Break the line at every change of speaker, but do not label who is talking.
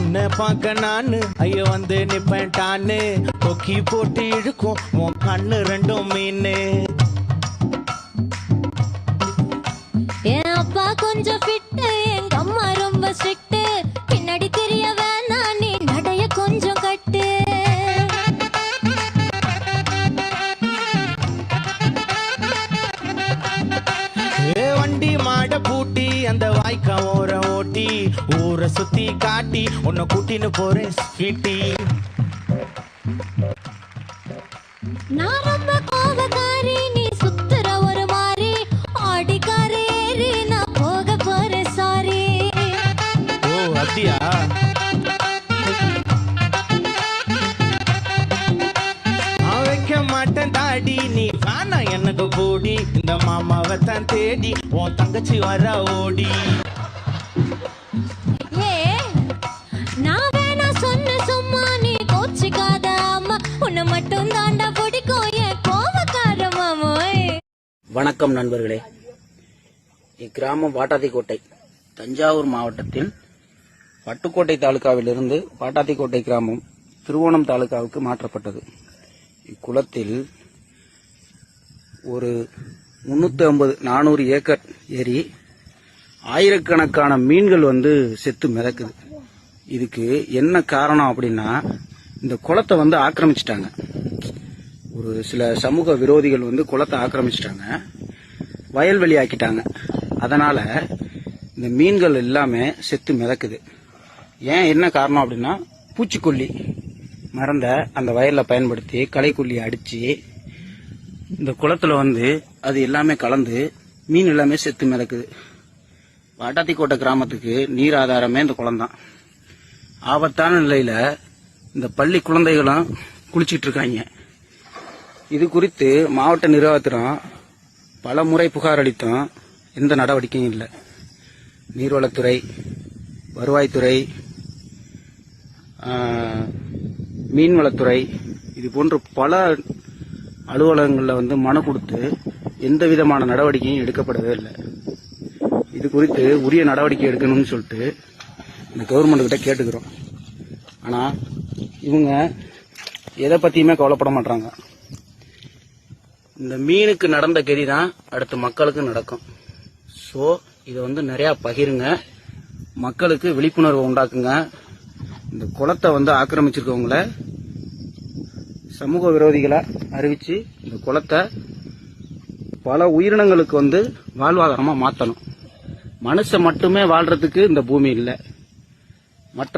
உன்னை பார்க்க நானு ஐயோ வந்து நிப்பேன் டான்னு கொக்கி போட்டு இழுக்கும் உன் கண்ணு ரெண்டும் மீன்.
என் அப்பா கொஞ்சம் ஃபிட்டு, எங்க அம்மா ரொம்ப ஸ்ட்ரிக்ட். பின்னாடி தெரிய வேணாம், நீ நடைய கொஞ்சம் கட்டு.
வண்டி மாட பூட்டி அந்த வாய்க்கா ஓர ஓட்டி ஊரை சுத்தி காட்டி உன்னை கூட்டின்னு போறேன் ஸ்வீட்டி.
நான் ரொம்ப கோபக்காரி, நீ சுத்துற ஒரு மாதிரி. ஆடிக்காரி ஏறி நான் போக போறேன் சாரி.
ஓ அப்படியா? நான் வைக்க மாட்டேன் தாடி, நீ வேணா எனக்கு போடி. இந்த மாமாவை தான் தேடி உன் தங்கச்சி வர ஓடி.
ஏ நான் வேணா சொன்ன சும்மா, நீ கோச்சிக்காத அம்மா. உன்னை மட்டும் தாண்டா பிடிக்கும் என் கோபக்கார மாமோய்.
வணக்கம் நண்பர்களே. இக்கிராமம் வாட்டாத்திக்கோட்டை, தஞ்சாவூர் மாவட்டத்தில் பட்டுக்கோட்டை தாலுகாவிலிருந்து வாட்டாத்திக்கோட்டை கிராமம் திருவோணம் தாலுகாவுக்கு மாற்றப்பட்டது. இக்குளத்தில் ஒரு 350-400 ஏக்கர் ஏரி, ஆயிரக்கணக்கான மீன்கள் செத்து மிதக்குது. இதுக்கு என்ன காரணம் அப்படின்னா, இந்த குளத்தை ஆக்கிரமிச்சிட்டாங்க. ஒரு சில சமூக விரோதிகள் குளத்தை ஆக்கிரமிச்சிட்டாங்க, வயல்வெளி ஆக்கிட்டாங்க. அதனால இந்த மீன்கள் எல்லாமே செத்து மிதக்குது. ஏன் என்ன காரணம் அப்படின்னா, பூச்சிக்கொல்லி மருந்த அந்த வயல்ல பயன்படுத்தி களைக்கொல்லி அடிச்சு இந்த குளத்துல அது எல்லாமே கலந்து மீன் எல்லாமே செத்து மிதக்குது. வாட்டாத்திக்கோட்டை கிராமத்துக்கு நீர் ஆதாரமே இந்த குளம் தான். ஆபத்தான நிலையில இந்த பள்ளி குழந்தைகளும் குளிச்சிட்டு இருக்காங்க. இது குறித்து மாவட்ட நிர்வாகத்திடம் பல முறை புகார் அளித்தும் எந்த நடவடிக்கையும் இல்லை. நீர்வளத்துறை, வருவாய்த்துறை, மீன்வளத்துறை இது போன்ற பல அலுவலகங்களில் மனு கொடுத்து எந்த விதமான நடவடிக்கையும் எடுக்கப்படவே இல்லை. இது குறித்து உரிய நடவடிக்கை எடுக்கணும்னு சொல்லிட்டு இந்த கவர்மெண்ட் கிட்ட கேட்டுக்கிறோம். ஆனா இவங்க எதை பத்தியுமே கவலைப்பட மாட்டாங்க. இந்த மீனுக்கு நடந்த கதி தான் அடுத்த மக்களுக்கு நடக்கும். ஸோ இதை நிறைய பகிருங்க, மக்களுக்கு விழிப்புணர்வு உண்டாக்குங்க. இந்த குளத்தை ஆக்கிரமிச்சிருக்கவங்கள சமூக விரோதிகளை அறிவிச்சு இந்த குளத்தை பல உயிரினங்களுக்கு வாழ்வாதாரமா மாத்தணும். மனுஷன் மட்டுமே வாழ்றதுக்கு இந்த பூமி இல்லை.